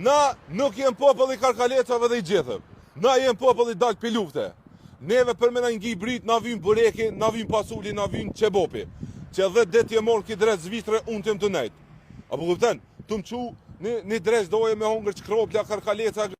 Na nuk jem popull i Karkalecave dhe i gjithëm. Na jem popull i dalë për lufte. Neve për me na ngi brit, na vim bureki, na vim pasuli, na vim qebopi. Që 10 det je morë ki drejt zvistre, unë të më të nejtë. Apo kupten? Të më qu, një drejt doje me hongër që kropja, Karkaleca,